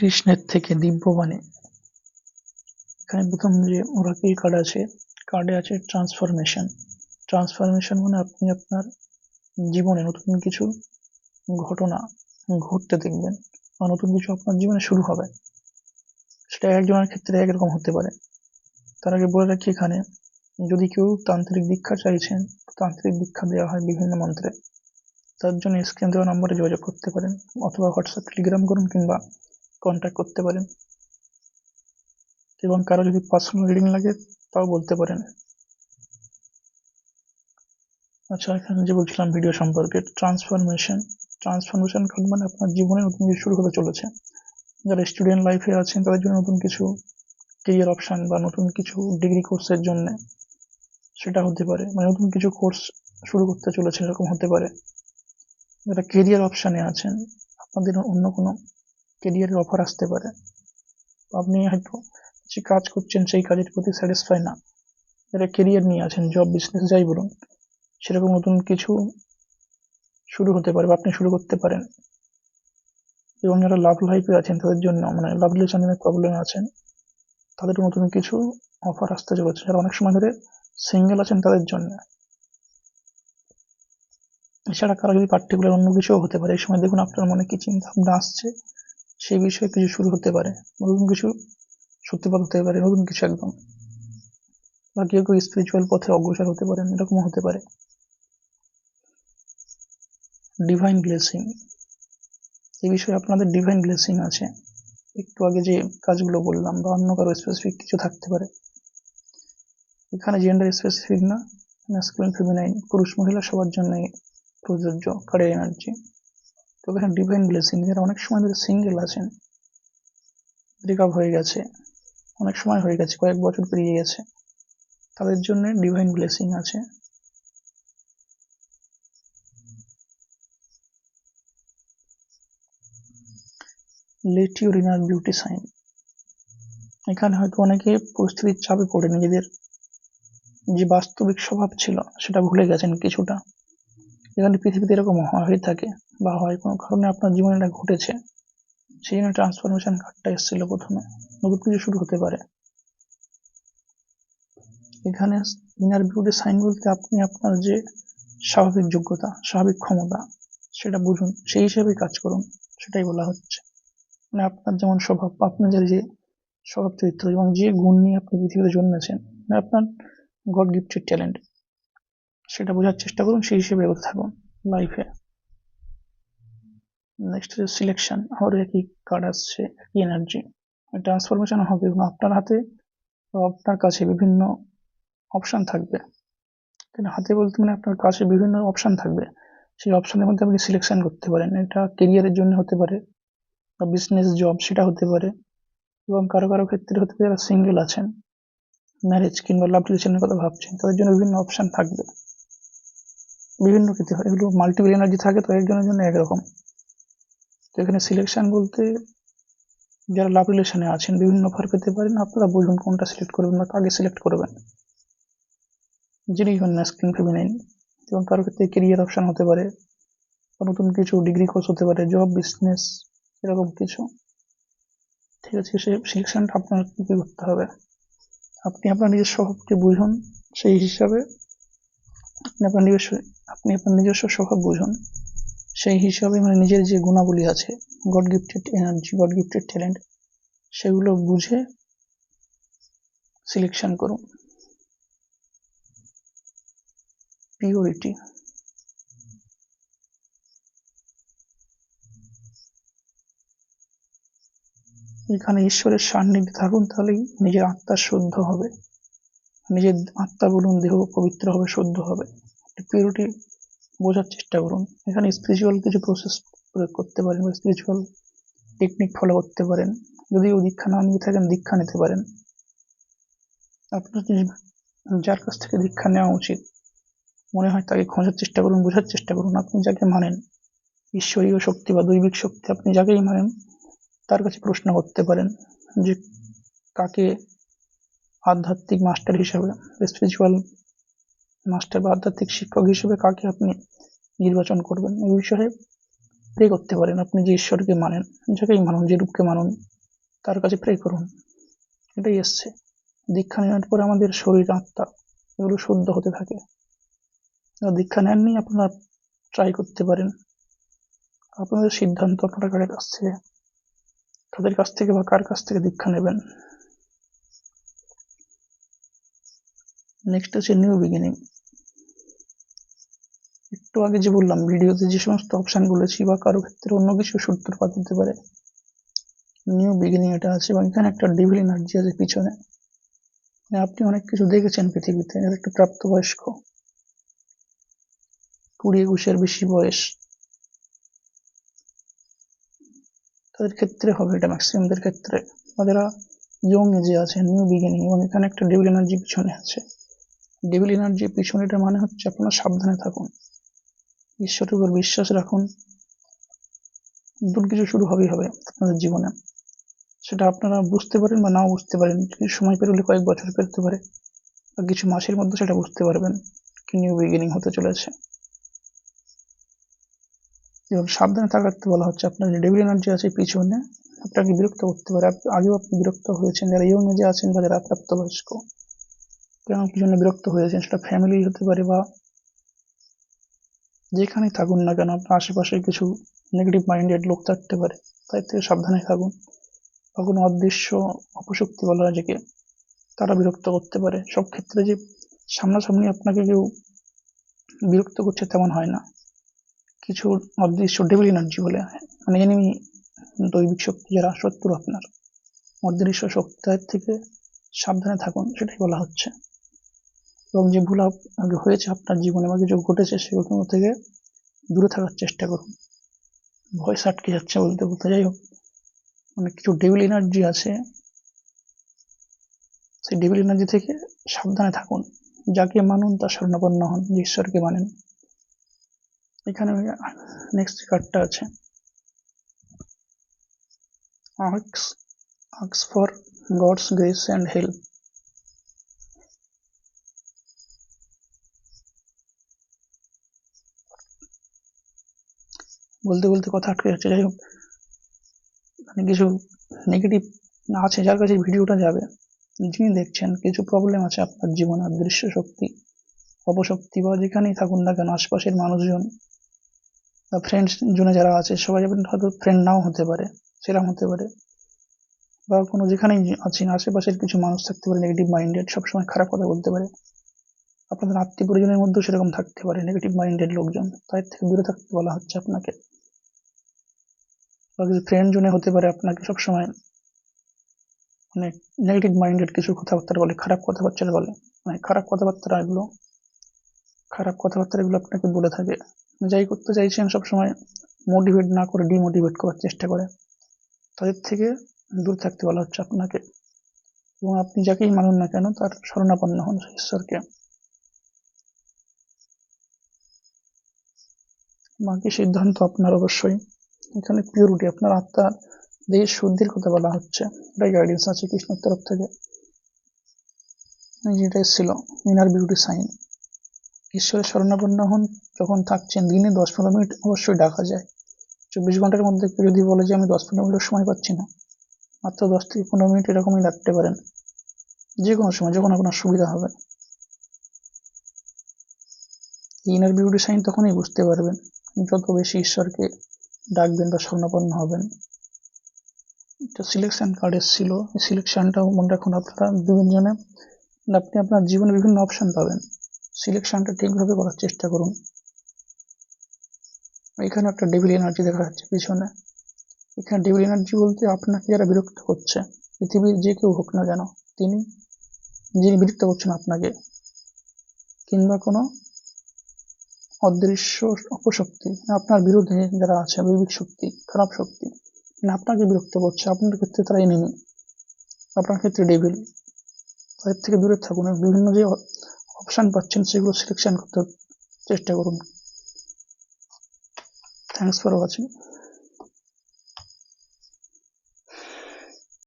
কৃষ্ণের থেকে দিব্যবাণী। এখানে প্রথম যে ওরাকেল কার্ড আছে, কার্ডে আছে ট্রান্সফরমেশন। ট্রান্সফরমেশন মানে আপনি আপনার জীবনে নতুন কিছু ঘটনা ঘটতে দেখবেন বা নতুন কিছু আপনার জীবনে শুরু হবে। সেটা একজনের ক্ষেত্রে একরকম হতে পারে। তার আগে বলে রাখি, এখানে যদি কেউ তান্ত্রিক দীক্ষা চাইছেন, তান্ত্রিক দীক্ষা দেওয়া হয় বিভিন্ন মন্ত্রে। তার জন্য স্ক্রিনে দেওয়া নম্বরে যোগাযোগ করতে পারেন, অথবা হোয়াটসঅ্যাপ, টেলিগ্রাম করুন কিংবা কন্ট্যাক্ট করতে পারেন। এবং কারো যদি পার্সোনাল রিডিং লাগে তাও বলতে পারেন। আচ্ছা, এখানে যে বলছিলাম ভিডিও সম্পর্কে, ট্রান্সফরমেশন কার্ড মানে আপনার জীবনে নতুন কিছু শুরু হতে চলেছে। যারা স্টুডেন্ট লাইফে আছেন তাদের জন্য নতুন কিছু কেরিয়ার অপশন বা নতুন কিছু ডিগ্রি কোর্সের জন্য সেটা হতে পারে, মানে নতুন কিছু কোর্স শুরু করতে চলেছে এরকম হতে পারে। যারা কেরিয়ার অপশানে আছেন, আপনাদের অন্য কোনো কেরিয়ারের অফার আসতে পারে। আপনি হয়তো যে কাজ করছেন সেই কাজের প্রতি স্যাটিসফাই না, যারা কেরিয়ার নিয়ে আছেন, জব, বিজনেস যাই বলুন, সেরকম নতুন কিছু শুরু হতে পারে বা আপনি শুরু করতে পারেন। এবং যারা লাভ লাইফে আছেন তাদের জন্য, মানে লাভ রিলেশনের প্রবলেম আছেন, তাদের নতুন কিছু অফার আসতে চলেছে। যারা অনেক সময় ধরে সিঙ্গেল আছেন তাদের জন্য। এছাড়া কারো যদি পার্টিকুলার অন্য কিছুও হতে পারে, এই সময় দেখুন আপনার মনে কি চিন্তা ভাবনা আসছে, সেই বিষয়ে কিছু শুরু হতে পারে, নতুন কিছু সত্যিপাত হতে পারে, নতুন কিছু একদম। বা কেউ কেউ স্পিরিচুয়াল পথে অগ্রসর হতে পারেন, এরকমও হতে পারে। ডিভাইন ব্লেসিং, এই বিষয়ে আপনাদের ডিভাইন ব্লেসিং আছে। একটু আগে যে কাজগুলো বললাম বা অন্য কারো স্পেসিফিক কিছু থাকতে পারে। এখানে জেন্ডার স্পেসিফিক না, ম্যাসকুলিন, ফেমিনাইন, পুরুষ মহিলা সবার জন্য প্রযোজ্য কার্ডের এনার্জি। তবে এখানে ডিভাইন ব্লেসিং, যারা অনেক সময় ধরে সিঙ্গেল আছেন, ব্রেকআপ হয়ে গেছে, অনেক সময় হয়ে গেছে, কয়েক বছর পেরিয়ে গেছে, তাদের জন্য ডিভাইন ব্লেসিং আছে। Let your inner beauty shine. এখানে হয়তো অনেকে পরিস্থিতির চাপে পড়ে নিজেদের যে বাস্তবিক স্বভাব ছিল সেটা ভুলে গেছেন কিছুটা। এখানে পৃথিবীতে এরকম হয়ে থাকে বা হয় কোনো কারণে আপনার জীবনে এটা ঘটেছে, সেই জন্য ট্রান্সফরমেশন কার্ডটা এসেছিল প্রথমে। নতুন কিছু শুরু হতে পারে। এখানে ইনার বিউটি সাইন বলতে আপনি আপনার যে স্বাভাবিক যোগ্যতা, স্বাভাবিক ক্ষমতা, সেটা বুঝুন, সেই হিসেবে কাজ করুন, সেটাই বলা হচ্ছে। মানে আপনার যেমন স্বভাব, আপনার যে স্বভাব চরিত্র এবং যে গুণ নিয়ে আপনি পৃথিবীতে জন্মেছেন, মানে আপনার গড গিফটেড ট্যালেন্ট, সেটা বোঝার চেষ্টা করুন, সেই হিসেবে এগোতে থাকুন লাইফে। নেক্সট হচ্ছে সিলেকশন। আবার একই কার্ড আসছে, একই এনার্জি। ট্রান্সফরমেশন হবে এবং আপনার হাতে বা আপনার কাছে বিভিন্ন অপশন থাকবে। হাতে বলতে মানে আপনার কাছে বিভিন্ন অপশন থাকবে, সেই অপশনের মধ্যে আপনি সিলেকশন করতে পারেন। এটা কেরিয়ারের জন্য হতে পারে বা বিজনেস, জব, সেটা হতে পারে। এবং কারো কারো ক্ষেত্রে হতে পারে যারা সিঙ্গেল আছেন, ম্যারেজ কিংবা লাভ রিলেশনের কথা ভাবছেন, তাদের জন্য বিভিন্ন অপশন থাকবে। বিভিন্ন ক্ষেত্রে হয়, এগুলো মাল্টিপল এনার্জি থাকে, তো একজনের জন্য একরকম। তো এখানে সিলেকশন বলতে যারা লাভ রিলেশনে আছেন বিভিন্ন অফার পেতে পারেন, আপনারা বুঝুন কোনটা সিলেক্ট করবেন বা কাকে সিলেক্ট করবেন, যিনি হন ম্যাসকুলিন, ফেমিনাইন। এবং কারো ক্ষেত্রে কেরিয়ার অপশন হতে পারে, নতুন কিছু ডিগ্রি কোর্স হতে পারে, জব, বিজনেস, এরকম কিছু। ঠিক আছে, সে সিলেকশনটা আপনার কি করতে হবে, আপনি আপনার নিজের স্বভাবকে বুঝুন, সেই হিসাবে আপনি আপনার নিজস্ব স্বভাব বুঝুন, সেই হিসাবে মানে নিজের যে গুণাবলী আছে, god gifted energy, god gifted talent, সেগুলো বুঝে সিলেকশন করুন। পিওরিটি, এখানে ঈশ্বরের সান্নিধ্যে থাকুন, তাহলেই নিজের আত্মা শুদ্ধ হবে, নিজের আত্মা বলুন, দেহ পবিত্র হবে, শুদ্ধ হবে। পিওরিটি বোঝার চেষ্টা করুন। এখানে স্পিরিচুয়াল কিছু প্রসেস প্রয়োগ করতে পারেন বা স্পিরিচুয়াল টেকনিক ফলো করতে পারেন। যদিও দীক্ষা না নিয়ে থাকেন, দীক্ষা নিতে পারেন। আপনার যার কাছ থেকে দীক্ষা নেওয়া উচিত মনে হয় তাকে খোঁজার চেষ্টা করুন, বোঝার চেষ্টা করুন। আপনি যাকে মানেন, ঈশ্বরীয় শক্তি বা দৈবিক শক্তি, আপনি যাকেই মানেন তার কাছে প্রশ্ন করতে পারেন যে কাকে আধ্যাত্মিক মাস্টার হিসেবে, স্পিরিচুয়াল মাস্টার বা আধ্যাত্মিক শিক্ষক হিসেবে কাকে আপনি নির্বাচন করবেন। এই বিষয়ে প্রে করতে পারেন। আপনি যে ঈশ্বরকে মানেন, যাকেই মানুন, যে রূপকে মানুন, তার কাছে প্রে করুন। এটাই এসছে। দীক্ষা নেওয়ার পরে আমাদের শরীর, আত্মা এগুলো শুদ্ধ হতে থাকে। দীক্ষা নেননি, আপনারা ট্রাই করতে পারেন। আপনাদের সিদ্ধান্ত আপনার কাছ থেকে, তাদের কাছ থেকে বা কার কাছ থেকে দীক্ষা নেবেন। নেক্সট আছে নিউ বিগিনিং। একটু আগে যে বললাম, ভিডিওতে যে সমস্ত অপশন বলেছি বা কারো ক্ষেত্রে অন্য কিছু সূত্রপাত হতে পারে, নিউ বিগিনিং এটা আছে। এবং এখানে একটা ডেভিল এনার্জি আছে পিছনে। আপনি অনেক কিছু দেখেছেন পৃথিবীতে, একটা প্রাপ্তবয়স্ক, 20-21 বেশি বয়স, তাদের ক্ষেত্রে হবে এটা, ম্যাক্সিমামদের ক্ষেত্রে। যারা ইয়ং এজে আছে, নিউ বিগিনিং, এবং এখানে একটা ডেভিল এনার্জি পিছনে আছে। ডেভিল এনার্জি পিছনে, এটা মানে হচ্ছে আপনারা সাবধানে থাকুন, ঈশ্বরের উপর বিশ্বাস রাখুন। নতুন কিছু শুরু হবেই হবে আপনাদের জীবনে। সেটা আপনারা বুঝতে পারেন বা নাও বুঝতে পারেন। কিছু সময় পেরোলে, কয়েক বছর পেরোতে পারে, বা কিছু মাসের মধ্যে সেটা বুঝতে পারবেন কি নিউ বিগিনিং হতে চলেছে। এবং সাবধানে থাকতে বলা হচ্ছে। আপনার যে ডেভিল এনার্জি আছে পিছনে, আপনাকে বিরক্ত করতে পারে। আগেও আপনি বিরক্ত হয়েছেন, যারা ইয়ং এজে আছেন বা যারা প্রাপ্তবয়স্ক, কেন কি জন্য বিরক্ত হয়েছেন, সেটা ফ্যামিলি হতে পারে বা যেখানেই থাকুন না কেন, আপনার আশেপাশে কিছু নেগেটিভ মাইন্ডেড লোক থাকতে পারে। তাই থেকে সাবধানে থাকুন। বা কোনো অদৃশ্য অপশক্তি বলা যায় যাকে, তারা বিরক্ত করতে পারে। সব ক্ষেত্রে যে সামনাসামনি আপনাকে কেউ বিরক্ত করছে তেমন হয় না। কিছু অদৃশ্য ডেভিল এনার্জি বলে, মানে এনিমি, দৈবিক শক্তি, যারা শত্রু আপনার, অদৃশ্য শক্তি থেকে সাবধানে থাকুন, সেটাই বলা হচ্ছে। এবং যে ভুল আগে হয়েছে আপনার জীবনে বা কিছু ঘটেছে, সেগুলো থেকে দূরে থাকার চেষ্টা করুন। ভয়েস আটকে যাচ্ছে বলতে বলতে, যাই হোক, মানে কিছু ডেভিল এনার্জি আছে, সেই ডেভিল এনার্জি থেকে সাবধানে থাকুন। যাকে মানুন তার শরণাপন্ন হন, যে ঈশ্বরকে মানেন। এখানে নেক্সট কার্ডটা আছে, asks for God's grace and help। বলতে বলতে কথা আটকে যাচ্ছে। যাই হোক, মানে কিছু নেগেটিভ আছে, যার কাছে ভিডিওটা যাবে, যিনি দেখছেন কিছু প্রবলেম আছে আপনার জীবনে, অদৃশ্য শক্তি, অপশক্তি, বা যেখানেই থাকুন না কেন, আশপাশের মানুষজন বা ফ্রেন্ডস জনে যারা আছে, সবাই হয়তো ফ্রেন্ড নাও হতে পারে, সেরকম হতে পারে। বা কোনো যেখানেই আছেন, আশেপাশের কিছু মানুষ থাকতে পারে নেগেটিভ মাইন্ডেড, সবসময় খারাপ কথা বলতে পারে। আপনাদের আত্মীয় পরিজনের মধ্যেও সেরকম থাকতে পারে নেগেটিভ মাইন্ডেড লোকজন, তাই থেকে দূরে থাকতে বলা হচ্ছে আপনাকে। বা কিছু ফ্রেন্ড জনে হতে পারে আপনাকে সবসময় মানে নেগেটিভ মাইন্ডেড কিছু কথাবার্তা বলে, খারাপ কথাবার্তা বলে, মানে খারাপ কথাবার্তা এগুলো আপনাকে বলে থাকে। যাই করতে চাইছেন সবসময় মোটিভেট না করে ডিমোটিভেট করার চেষ্টা করে, তাদের থেকে দূর থাকতে বলা হচ্ছে আপনাকে। এবং আপনি যাকেই মানুন না কেন, তার শরণাপন্ন হন ঈশ্বরকে। বাকি সিদ্ধান্ত আপনার অবশ্যই। এখানে পিউরিটি, আপনার আত্মার দেহের শুদ্ধির কথা বলা হচ্ছে, এটাই গাইডেন্স আছে কৃষ্ণের তরফ থেকে। যেটা ছিল ইনার বিউটি সাইন। ঈশ্বরের শরণাপন্ন হন। যখন থাকছেন, দিনে 10-15 মিনিট অবশ্যই ডাকা যায়। 24 ঘন্টার মধ্যে কেউ যদি বলে যে আমি 10-15 মিনিটের সময় পাচ্ছি না, মাত্র 10 থেকে 15 মিনিট এরকমই ডাকতে পারেন, যে কোনো সময় যখন আপনার সুবিধা হবে। ইনার বিউটি সাইন তখনই বুঝতে পারবেন, যত বেশি ঈশ্বরকে ডাকবেন বা শরণাপন্ন হবেন। একটা সিলেকশন কার্ড এসেছিল, এই সিলেকশনটাও মনে রাখুন। আপনারা বিভিন্ন জনে, আপনি আপনার জীবনে বিভিন্ন অপশন পাবেন, সিলেকশনটা ঠিকভাবে করার চেষ্টা করুন। এখানে একটা ডেভিল এনার্জি দেখা যাচ্ছে পিছনে। এখানে ডেভিল এনার্জি বলতে আপনাকে যারা বিরক্ত করছে, পৃথিবীর যে কেউ হোক না কেন, যিনি বিরক্ত করছেন আপনাকে, কিংবা কোনো অদৃশ্য অপশক্তি, আপনার বিরুদ্ধে যারা আছে, দৈবিক শক্তি, খারাপ শক্তি, মানে আপনাকে বিরক্ত করছে, আপনার ক্ষেত্রে তারা এনিমি, আপনার ক্ষেত্রে ডেভিল। তাদের থেকে দূরে থাকুন। বিভিন্ন যে অপশন পাচ্ছেন, সেগুলো সিলেকশন করতে চেষ্টা করুন। Thanks for watching.